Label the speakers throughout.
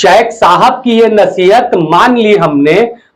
Speaker 1: शेख साहब की ये नसीहत मान ली हमने,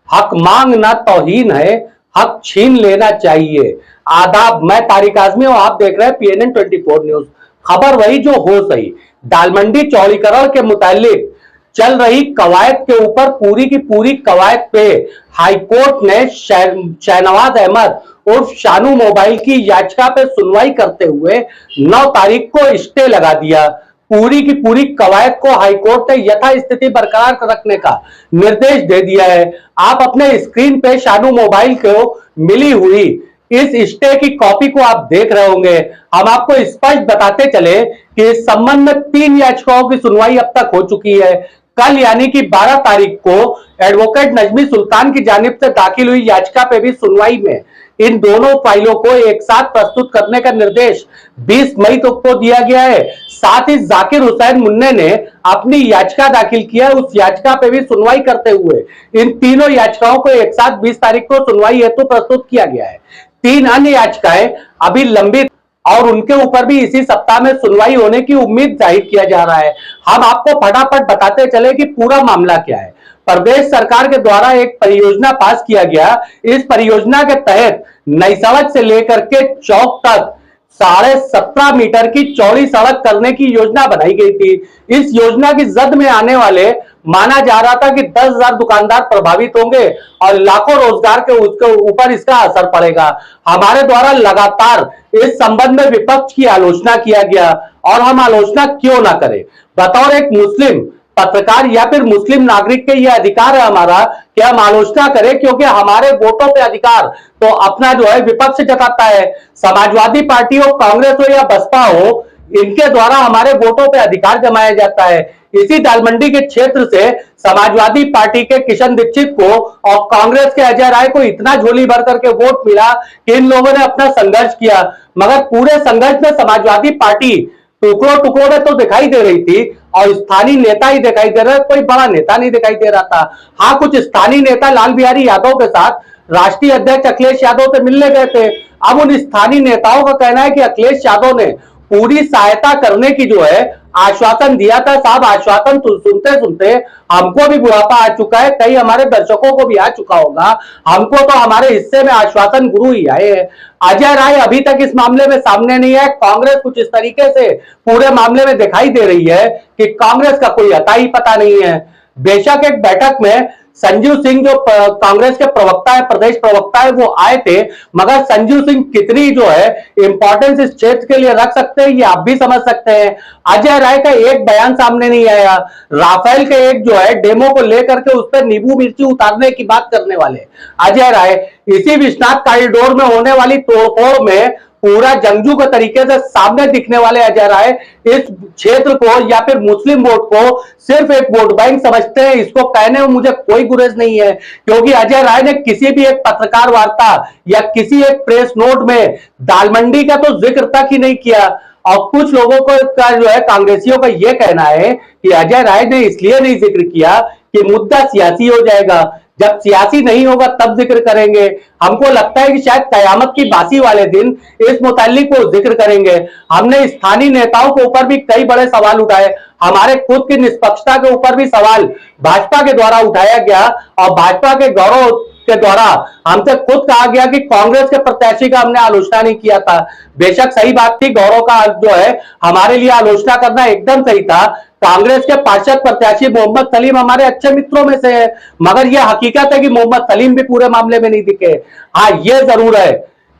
Speaker 1: हक मांगना तौहीन है, हक छीन लेना चाहिए। आदाब, मैं तारिक आजमी और आप देख रहे हैं PNN 24 न्यूज। खबर वही जो हो सही। दालमंडी चौड़ीकरण के मुतालिक चल रही कवायद के ऊपर पूरी की पूरी कवायद पे हाईकोर्ट ने शहनवाज अहमद उर्फ शानू मोबाइल की याचिका पे सुनवाई करते हुए 9 तारीख को स्टे लगा दिया। पूरी की पूरी कवायद को हाईकोर्ट ने यथास्थिति बरकरार रखने का निर्देश दे दिया है। आप अपने स्क्रीन पे शानू मोबाइल को मिली हुई इस स्टे की कॉपी को आप देख रहे होंगे। हम आपको स्पष्ट बताते चले कि इस संबंध में 3 याचिकाओं की सुनवाई अब तक हो चुकी है। कल यानी कि 12 तारीख को एडवोकेट नजमी सुल्तान की जानिब से दाखिल हुई याचिका पे भी सुनवाई में इन दोनों फाइलों को एक साथ प्रस्तुत करने का निर्देश 20 मई तक को दिया गया है। साथ ही जाकिर हुसैन मुन्ने ने अपनी याचिका दाखिल किया, उस याचिका पे भी सुनवाई करते हुए इन तीनों याचिकाओं को एक साथ 20 तारीख को सुनवाई हेतु प्रस्तुत किया गया है। 3 अन्य याचिकाएं अभी लंबित और उनके ऊपर भी इसी सप्ताह में सुनवाई होने की उम्मीद जाहिर किया जा रहा है। हम आपको फटाफट बताते चले कि पूरा मामला क्या है। प्रदेश सरकार के द्वारा एक परियोजना पास किया गया। इस परियोजना के तहत नई सड़क से लेकर के चौक तक 17.5 मीटर की चौड़ी सड़क करने की योजना बनाई गई थी। इस योजना की जद में आने वाले माना जा रहा था कि 10,000 दुकानदार प्रभावित होंगे और लाखों रोजगार के उसके ऊपर इसका असर पड़ेगा। हमारे द्वारा लगातार इस संबंध में विपक्ष की आलोचना किया गया और हम आलोचना क्यों ना करें। बतौर एक मुस्लिम पत्रकार या फिर मुस्लिम नागरिक के यह अधिकार है हमारा कि हम आलोचना करें, क्योंकि हमारे वोटों पे अधिकार तो अपना जो है विपक्ष जताता है। समाजवादी पार्टी हो, कांग्रेस हो या बसपा हो, इनके द्वारा हमारे वोटों पे अधिकार जमाया जाता है। इसी दालमंडी के क्षेत्र से समाजवादी पार्टी के किशन दीक्षित को और कांग्रेस के अजय राय को इतना झोली भर करके वोट मिला कि इन लोगों ने अपना संघर्ष किया, मगर पूरे संघर्ष में समाजवादी पार्टी टुकड़ों टुकड़ों में तो दिखाई दे रही थी और स्थानीय नेता ही दिखाई दे रहा, कोई बड़ा नेता नहीं दिखाई दे रहा था। हाँ, कुछ स्थानीय नेता लाल बिहारी यादव के साथ राष्ट्रीय अध्यक्ष अखिलेश यादव से मिलने गए थे। अब उन स्थानीय नेताओं का कहना है कि अखिलेश यादव ने पूरी सहायता करने की जो है आश्वासन दिया था। साहब, आश्वासन सुनते सुनते हमको भी बुढ़ापा आ चुका है, कई हमारे दर्शकों को भी आ चुका होगा। हमको तो हमारे हिस्से में आश्वासन गुरु ही आए हैं। अजय राय अभी तक इस मामले में सामने नहीं है। कांग्रेस कुछ इस तरीके से पूरे मामले में दिखाई दे रही है कि कांग्रेस का कोई अता ही पता नहीं है। बेशक एक बैठक में संजीव सिंह जो कांग्रेस के प्रवक्ता है, प्रदेश प्रवक्ता है, वो आए थे, मगर संजीव सिंह कितनी जो है इंपॉर्टेंस इस क्षेत्र के लिए रख सकते हैं ये आप भी समझ सकते हैं। अजय राय का एक बयान सामने नहीं आया। राफेल के एक जो है डेमो को लेकर के उस पर नींबू मिर्ची उतारने की बात करने वाले अजय राय, इसी विश्वनाथ कॉरिडोर में होने वाली तोड़फोड़ में पूरा जंगजू के तरीके से सामने दिखने वाले अजय राय इस क्षेत्र को या फिर मुस्लिम वोट को सिर्फ एक वोट बैंक समझते हैं। इसको कहने में मुझे कोई गुरेज नहीं है, क्योंकि अजय राय ने किसी भी एक पत्रकार वार्ता या किसी एक प्रेस नोट में दालमंडी का तो जिक्र तक ही नहीं किया। और कुछ लोगों को का जो है कांग्रेसियों का यह कहना है कि अजय राय ने इसलिए नहीं जिक्र किया कि मुद्दा सियासी हो जाएगा, जब सियासी नहीं होगा तब जिक्र करेंगे। हमको लगता है कि शायद कयामत की बासी वाले दिन इस मुतालिक वो जिक्र करेंगे। हमने स्थानीय नेताओं के ऊपर भी कई बड़े सवाल उठाए, हमारे खुद की निष्पक्षता के ऊपर भी सवाल भाजपा के द्वारा उठाया गया और भाजपा के गौरव के द्वारा हमसे खुद कहा गया कि कांग्रेस के प्रत्याशी का हमने आलोचना नहीं किया था। बेशक सही बात थी, गौरव का जो है हमारे लिए आलोचना करना एकदम सही था। कांग्रेस के पार्षद प्रत्याशी मोहम्मद सलीम हमारे अच्छे मित्रों में से है, मगर यह हकीकत है कि मोहम्मद सलीम भी पूरे मामले में नहीं दिखे। हाँ, यह जरूर है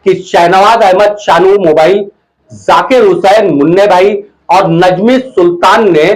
Speaker 1: कि शहनवाज अहमद शानू मोबाइल, जाकिर हुसैन मुन्ने भाई और नजमी सुल्तान ने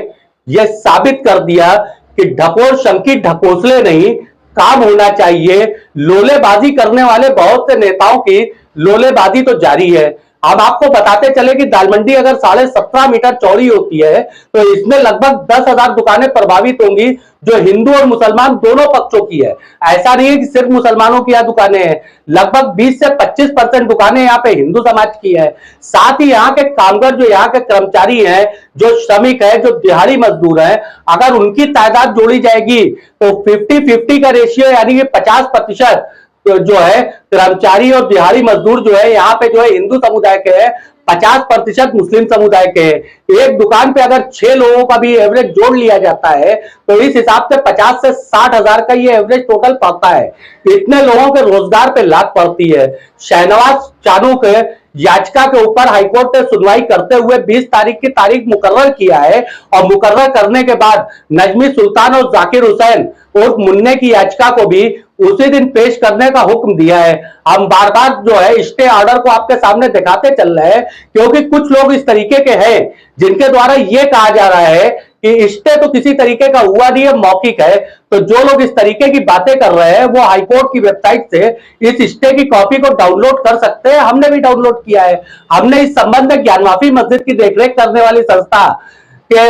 Speaker 1: यह साबित कर दिया कि ढकोर शंकी ढकोसले नहीं, काम होना चाहिए। लोलेबाजी करने वाले बहुत से नेताओं की लोलेबाजी तो जारी है। अब आपको बताते चले कि दालमंडी अगर 17.5 मीटर चौड़ी होती है तो इसमें लगभग 10,000 दुकानें प्रभावित होंगी, जो हिंदू और मुसलमान दोनों पक्षों की है। ऐसा नहीं है कि सिर्फ मुसलमानों की यहाँ दुकानें हैं, लगभग 20 से 25% दुकानें यहाँ पे हिंदू समाज की है। साथ ही यहाँ के कामगार, जो यहाँ के कर्मचारी हैं, जो श्रमिक है, जो दिहाड़ी मजदूर है, अगर उनकी तादाद जोड़ी जाएगी तो 50-50 का रेशियो यानी कि 50% जो है कर्मचारी और दिहाड़ी मजदूर जो है यहाँ पे जो है हिंदू समुदाय के हैं, 50% मुस्लिम समुदाय के हैं। एक दुकान पे अगर 6 लोगों का भी एवरेज जोड़ लिया जाता है तो इस हिसाब से 50 से 60 हजार का ये एवरेज टोटल पड़ता है। इतने लोगों के रोजगार पे लात पड़ती है। शहनवाज चानू के याचिका के ऊपर हाईकोर्ट ने सुनवाई करते हुए 20 तारीख की तारीख मुकर्रर किया है और मुकर्रर करने के बाद नजमी सुल्तान और जाकिर हुसैन उर्फ मुन्ने की याचिका को भी उसी दिन पेश करने का हुक्म दिया है। हम बार बार जो है स्टे ऑर्डर को आपके सामने दिखाते चल रहे हैं क्योंकि कुछ लोग इस तरीके के हैं जिनके द्वारा यह कहा जा रहा है कि स्टे तो किसी तरीके का हुआ नहीं है, मौखिक है। तो जो लोग इस तरीके की बातें कर रहे हैं वो हाईकोर्ट की वेबसाइट से इस स्टे की कॉपी को डाउनलोड कर सकते हैं। हमने भी डाउनलोड किया है। हमने इस संबंध में ज्ञानवापी मस्जिद की देखरेख करने वाली संस्था के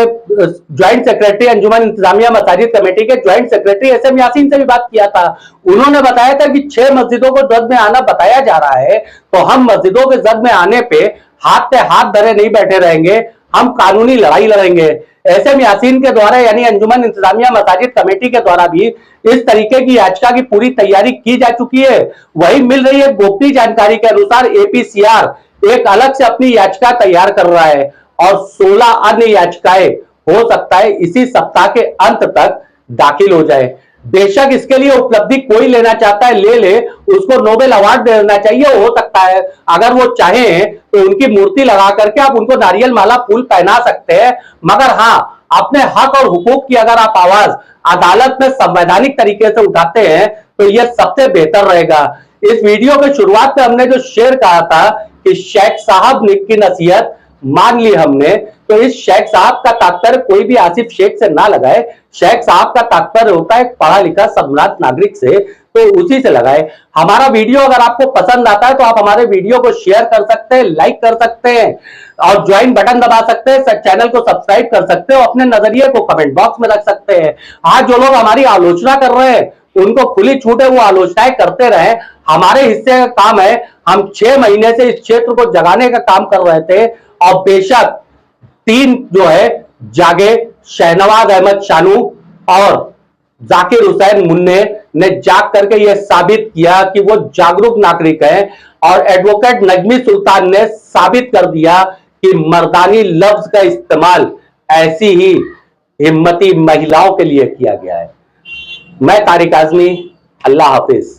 Speaker 1: ज्वाइंट सेक्रेटरी अंजुमन इंतजामिया मसाजिद कमेटी के ज्वाइंट सेक्रेटरी एसएम यासीन से भी बात किया था। उन्होंने बताया था कि 6 मस्जिदों को जद में आना बताया जा रहा है तो हम मस्जिदों के जद में आने पे हाथ पे हाथ धरे नहीं बैठे रहेंगे, हम कानूनी लड़ाई लड़ेंगे। एसएम यासीन के द्वारा यानी अंजुमन इंतजामिया मसाजिद कमेटी के द्वारा भी इस तरीके की याचिका की पूरी तैयारी की जा चुकी है। वही मिल रही है गोपनीय जानकारी के अनुसार एपीसीआर एक अलग से अपनी याचिका तैयार कर रहा है और 16 अन्य याचिकाएं हो सकता है इसी सप्ताह के अंत तक दाखिल हो जाए। बेशक इसके लिए उपलब्धि कोई लेना चाहता है ले ले, उसको नोबेल अवार्ड दे देना चाहिए, हो सकता है। अगर वो चाहें तो उनकी मूर्ति लगा करके आप उनको नारियल माला फूल पहना सकते हैं, मगर हां अपने हक और हुकूक की अगर आप आवाज अदालत में संवैधानिक तरीके से उठाते हैं तो यह सबसे बेहतर रहेगा। इस वीडियो के शुरुआत में हमने जो शेर कहा था कि शेख साहब की नसीहत मान ली हमने, तो इस शेख साहब का तात्पर्य कोई भी आसिफ शेख से ना लगाए। शेख साहब का तात्पर्य होता है पढ़ा लिखा सम्राट नागरिक से, तो उसी से लगाए। हमारा वीडियो अगर आपको पसंद आता है तो आप हमारे वीडियो को शेयर कर सकते हैं, लाइक कर सकते हैं और ज्वाइन बटन दबा सकते हैं, चैनल को सब्सक्राइब कर सकते हो, अपने नजरिए को कमेंट बॉक्स में रख सकते हैं। आज जो लोग हमारी आलोचना कर रहे हैं उनको खुली छूट है, वो आलोचनाएं करते रहे। हमारे हिस्से का काम है, हम 6 महीने से इस क्षेत्र को जगाने का काम कर रहे थे और बेशक 3 जो है जागे, शहनवाज अहमद शानू और जाकिर हुसैन मुन्ने ने जाग करके यह साबित किया कि वो जागरूक नागरिक हैं और एडवोकेट नजमी सुल्तान ने साबित कर दिया कि मर्दानी लफ्ज का इस्तेमाल ऐसी ही हिम्मती महिलाओं के लिए किया गया है। मैं तारिक आजमी, अल्लाह हाफिज।